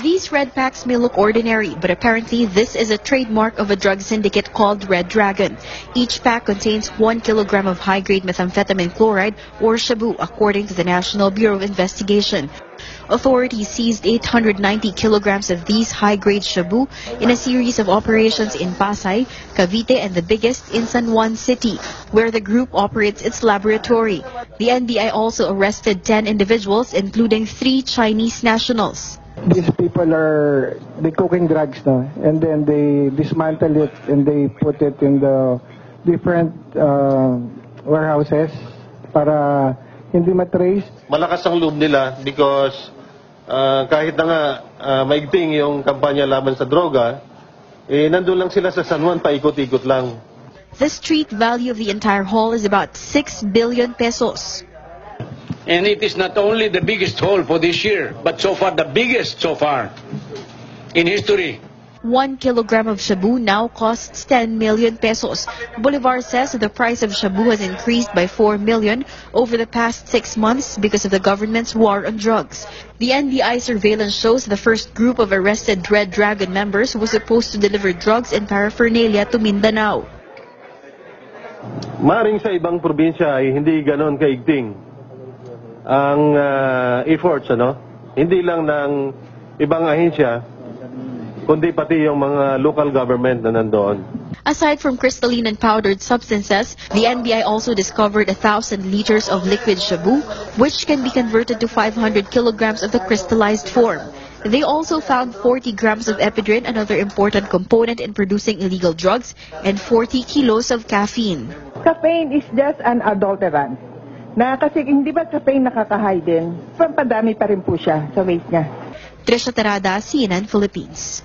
These red packs may look ordinary, but apparently this is a trademark of a drug syndicate called Red Dragon. Each pack contains 1 kilogram of high-grade methamphetamine chloride, or shabu, according to the National Bureau of Investigation. Authorities seized 890 kilograms of these high-grade shabu in a series of operations in Pasay, Cavite, and the biggest in San Juan City, where the group operates its laboratory. The NBI also arrested 10 individuals, including 3 Chinese nationals. These people they cooking drugs, no? And then they dismantle it and they put it in the different warehouses para hindi matrace. Malakas ang loob nila because kahit na nga maigting yung kampanya laban sa droga, nandun lang sila sa San Juan, paikot-ikot lang. The street value of the entire haul is about 6 billion pesos. And it is not only the biggest haul for this year, but so far the biggest so far in history. 1 kilogram of shabu now costs 10 million pesos. Bolivar says the price of shabu has increased by 4 million over the past 6 months because of the government's war on drugs. The NBI surveillance shows the first group of arrested Red Dragon members was supposed to deliver drugs and paraphernalia to Mindanao. Maring sa ibang probinsya ay hindi ganon kaigting ang efforts, ano? Hindi lang ng ibang ahensya, kundi pati yung mga local government na nandoon. Aside from crystalline and powdered substances, the NBI also discovered 1,000 liters of liquid shabu, which can be converted to 500 kilograms of the crystallized form. They also found 40 grams of ephedrine, another important component in producing illegal drugs, and 40 kilos of caffeine. Caffeine is just an adulterant. Kasi hindi ba caffeine nakaka-high din? Padami pa rin po siya sa weight niya. Trisha Tarada, CNN Philippines.